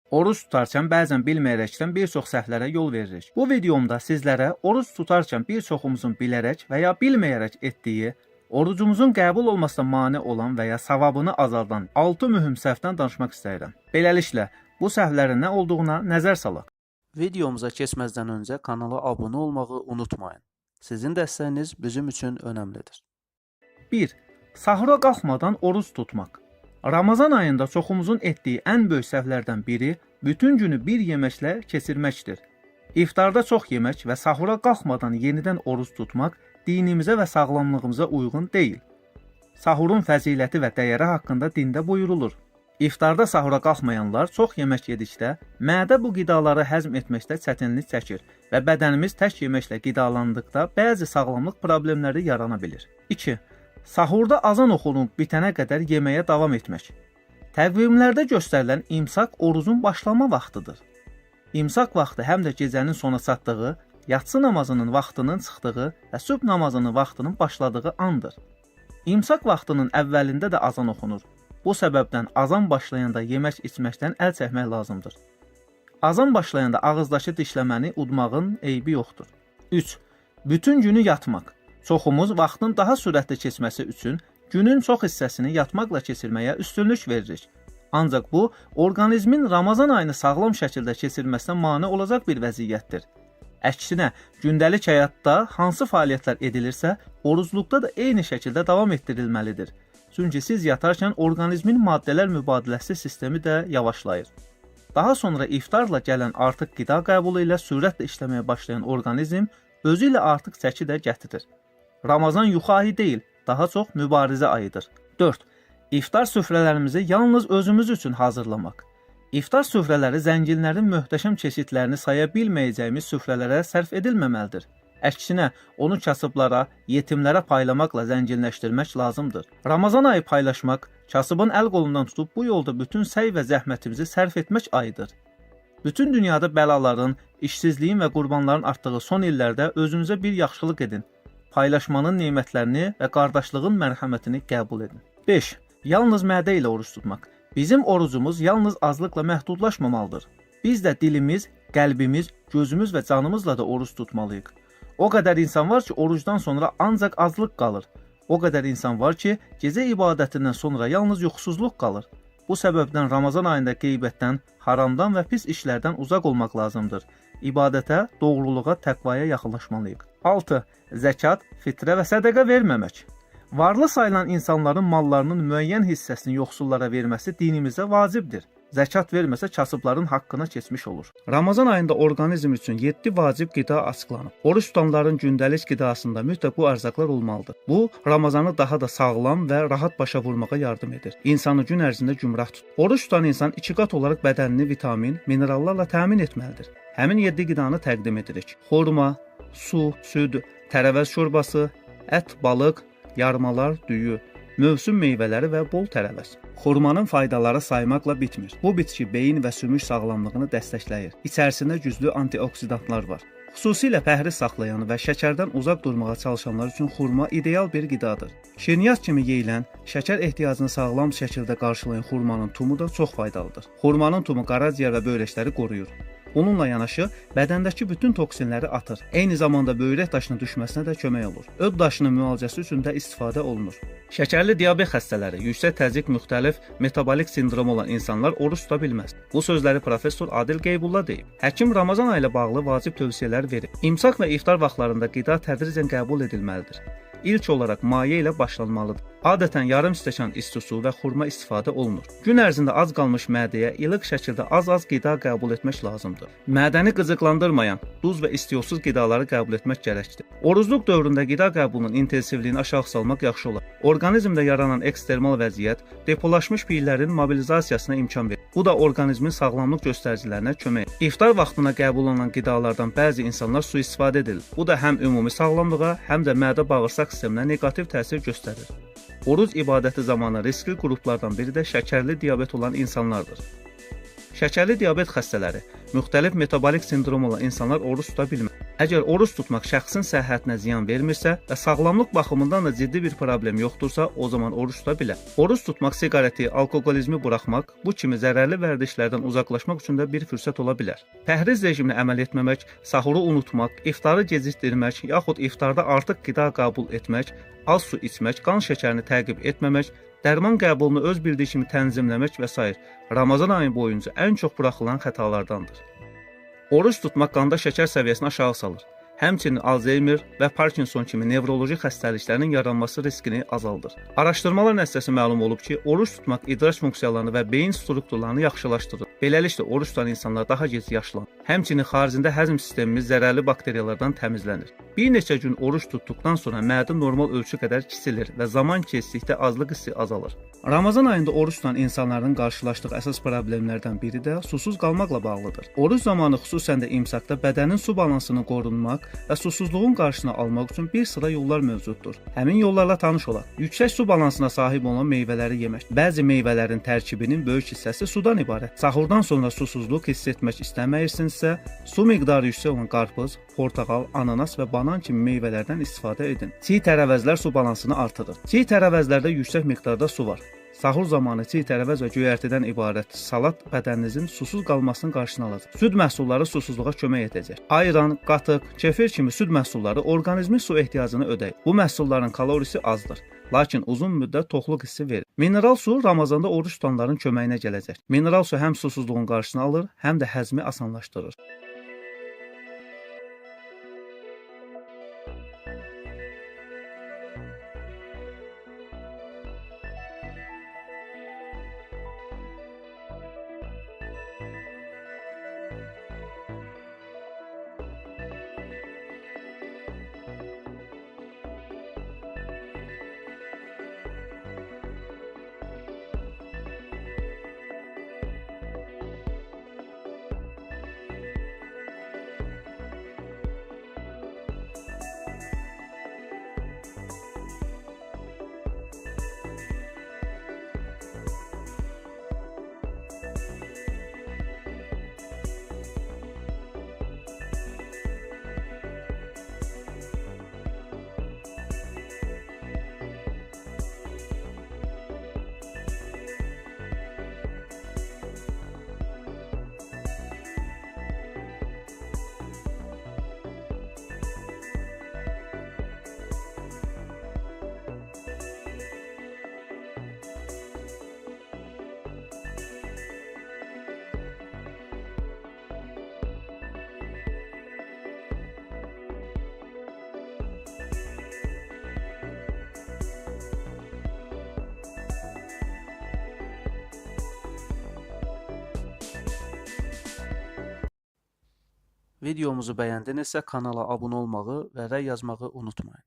Oruç tutarkən bəzən bilməyərəkdən bir çox səhvlərə yol veririk. Bu videomda sizlərə oruç tutarkən bir çoxumuzun bilərək və ya bilməyərək etdiyi, orucumuzun qəbul olmasına mane olan və ya savabını azaldan 6 mühüm səhvdən danışmaq istəyirəm. Beləliklə, bu səhvlərin nə olduğuna nəzər salaq. Videomuza keçməzdən öncə kanala abunə olmağı unutmayın. Sizin dəstəyiniz bizim üçün önəmlidir. 1. Sahura qalxmadan oruç tutmaq. Ramazan ayında çoxumuzun etdiyi ən böyük səhvlərdən biri bütün günü bir yeməklə keçirməkdir. İftarda çox yemək və sahura qalxmadan yenidən oruç tutmaq dinimizə və sağlamlığımıza uyğun deyil. Sahurun fəziləti və dəyəri haqqında dində buyurulur. İftarda sahura qalxmayanlar çox yemək yedikdə, mədə bu qidaları həzm etməkdə çətinlik çəkir və bədənimiz tək yeməklə qidalandıqda bəzi sağlamlıq problemləri yarana bilir. 2. Sahurda azan oxunub bitənə qədər yeməyə davam etmək. Təqvimlərdə göstərilən imsak orucun başlama vaxtıdır. İmsak vaxtı həm də gecənin sona çatdığı, yatsı namazının vaxtının çıxdığı və sübh namazının vaxtının başladığı andır. İmsak vaxtının əvvəlində də azan oxunur. Bu səbəbdən azan başlayanda yemək içməkdən əl çəkmək lazımdır. Azan başlayanda ağızdakı dişləməni udmağın eybi yoxdur. 3. Bütün günü yatmaq. Çoxumuz vaxtın daha sürətli keçməsi üçün günün çox hissəsini yatmaqla keçirməyə üstünlük veririk. Ancaq bu, orqanizmin Ramazan ayını sağlam şəkildə keçirməsinə mane olacaq bir vəziyyətdir. Əksinə, gündəlik həyatda hansı fəaliyyətlər edilirsə, orucluqda da eyni şəkildə davam etdirilməlidir. Çünki siz yatarkən orqanizmin maddələr mübadiləsi sistemi də yavaşlayır. Daha sonra iftarla gələn artıq qida qəbulu ilə sürətlə işləməyə başlayan orqanizm özü ilə artıq çəki də gətirir. Ramazan yuxu ayı deyil, daha çox mübarizə ayıdır. 4. İftar süfrələrimizi yalnız özümüz üçün hazırlamaq. İftar süfrələri zənginlərin möhtəşəm çeşidlərini saya bilməyəcəyimiz süfrələrə sərf edilməməlidir. Əksinə, onu kasıblara, yetimlərə paylamaqla zənginləşdirmək lazımdır. Ramazan ayı paylaşmaq, kasıbın əl qolundan tutub bu yolda bütün səy və zəhmətimizi sərf etmək ayıdır. Bütün dünyada bəlaların, işsizliyin və qurbanların artdığı son illərdə özünüzə bir yaxşılıq edin. Paylaşmanın nemətlərini və qardaşlığın mərhəmətini qəbul edin. 5. Yalnız mədə ilə oruç tutmaq. Bizim orucumuz yalnız azlıqla məhdudlaşmamalıdır. Biz də dilimiz, qəlbimiz, gözümüz və canımızla da oruç tutmalıyıq. O qədər insan var ki, orucdan sonra ancaq azlıq qalır. O qədər insan var ki, gecə ibadətindən sonra yalnız yuxusuzluq qalır. Bu səbəbdən Ramazan ayında qeybətdən, haramdan və pis işlərdən uzaq olmaq lazımdır. İbadətə, doğruluğa, təqvaya yaxınlaşmalıyıq. 6. Zəkat, fitrə və sədəqə verməmək. Varlı sayılan insanların mallarının müəyyən hissəsini yoxsullara verməsi dinimizə vacibdir. Zəkat verməsə kasıbların haqqına keçmiş olur. Ramazan ayında orqanizm üçün 7 vacib qida açıqlanıb. Oruç tutanların gündəlik qidasında mütləq bu ərzaqlar olmalıdır. Bu, Ramazanı daha da sağlam və rahat başa vurmağa yardım edir. İnsanı gün ərzində gümrah tutur. Oruç tutan insan 2 qat olaraq bədənini vitamin, minerallarla təmin etməlidir. Həmin 7 qidanı təqdim edirik. Xurma, su, süd, tərəvəz şorbası, ət, balıq, yarmalar, düyü, mövsüm meyvələri və bol tərəvəz. Xurmanın faydaları saymaqla bitmir. Bu bitki beyin və sümük sağlamlığını dəstəkləyir. İçərisində güclü antioksidantlar var. Xüsusilə pəhriz saxlayan və şəkərdən uzaq durmağa çalışanlar üçün xurma ideal bir qidadır. Şirniyyat kimi yeyilən, şəkər ehtiyacını sağlam şəkildə qarşılayan xurmanın tumu da çox faydalıdır. Xurmanın tumu qaraciyər və böyrəkləri qoruyur. Onunla yanaşı, bədəndəki bütün toksinləri atır. Eyni zamanda böyrək daşının düşməsinə də kömək olur. Öd daşının müalicəsi üçün də istifadə olunur. Şəkərli diabet xəstələri, yüksək təzyiq müxtəlif metabolik sindromu olan insanlar oruç tuta bilməz. Bu sözləri professor Adil Qeybulla deyib. Həkim Ramazan ayı ilə bağlı vacib tövsiyələr verib. İmsak və iftar vaxtlarında qida tədricən qəbul edilməlidir. İlk olaraq maye ilə başlanmalıdır. Adətən yarım stəkan isti su və xurma istifadə olunur. Gün ərzində az qalmış mədəyə ilıq şəkildə az-az qida qəbul etmək lazımdır. Mədəni qıcıqlandırmayan, duz və istioksuz qidaları qəbul etmək gərəkdir. Orucluq dövründə qida qəbulunun intensivliyini aşağı salmaq yaxşı olar. Orqanizmdə yaranan ekstremal vəziyyət depolaşmış piylərin mobilizasiyasına imkan verir. Bu da orqanizmin sağlamlıq göstəricilərinə kömək edir. İftar vaxtına qəbul olunan qidalardan bəzi insanlar sui-istifadə edilir. Bu da həm ümumi sağlamlığa, həm də mədə-bağırsaq sisteminə neqativ təsir göstərir. Oruc ibadəti zamanı riskli qruplardan biri də şəkərli diabet olan insanlardır. Şəkərli diabet xəstələri, müxtəlif metabolik sindrom olan insanlar oruc tuta bilmir. Əgər oruç tutmaq şəxsin səhhətinə ziyan vermirsə və sağlamlıq baxımından da ciddi bir problem yoxdursa, o zaman oruç tuta bilər. Oruç tutmaq siqareti, alkoqolizmi buraxmaq, bu kimi zərərli vərdişlərdən uzaqlaşmaq üçün də bir fürsət ola bilər. Pəhriz rejiminə əməl etməmək, sahuru unutmaq, iftarı gecikdirmək, yaxud iftarda artıq qida qəbul etmək, az su içmək, qan şəkərini təqib etməmək, dərman qəbulunu öz bildiyi kimi tənzimləmək və s. Ramazan ayı boyunca ən çox buraxılan xətalardandır. Oruç tutmaq qanda şəkər səviyyəsini aşağı salır. Həmçinin Alzheimer və Parkinson kimi nevroloji xəstəliklərin yaranması riskini azaldır. Araşdırmalar nəticəsi məlum olub ki, oruç tutmaq idrak funksiyalarını və beyin strukturlarını yaxşılaşdırır. Beləliklə, oruç tutan insanlar daha gec yaşlanır. Həmçinin xaricində həzm sistemimiz zərərli bakteriyalardan təmizlənir. Bir neçə gün oruç tutduqdan sonra mədə normal ölçü qədər kisilir və zaman keçdikdə azlıq hissi azalır. Ramazan ayında oruç tutan insanların qarşılaşdığı əsas problemlərdən biri də susuz qalmaqla bağlıdır. Oruç zamanı xüsusən də imsakda bədənin su balansını qorunmaq və susuzluğun qarşısını almaq üçün bir sıra yollar mövcuddur. Həmin yollarla tanış olaq. Yüksək su balansına sahib olan meyvələri yemək. Bəzi meyvələrin tərkibinin böyük hissəsi sudan ibarət. Sahurdan sonra susuzluq hiss etmək istəməyirsinizsə, su miqdarı yüksək olan qarpız, portağal, ananas və banan kimi meyvələrdən istifadə edin. Çiğ tərəvəzlər su balansını artırır. Çiğ tərəvəzlərdə yüksək miqdarda su var. Sahur zamanı çiğ tərəvəz və göyərtidən ibarət salat bədəninizin susuz qalmasının qarşısını alacaq. Süd məhsulları susuzluğa kömək edəcək. Ayran, qatıq, kefir kimi süd məhsulları orqanizmin su ehtiyacını ödəyir. Bu məhsulların kalorisi azdır, lakin uzun müddət toxluq hissi verir. Mineral su Ramazanda oruç tutanların köməyinə gələcək. Mineral su həm susuzluğun qarşısını alır, həm də həzmi asanlaşdırır. Videomuzu bəyəndinizsə kanala abunə olmağı və rəy yazmağı unutmayın.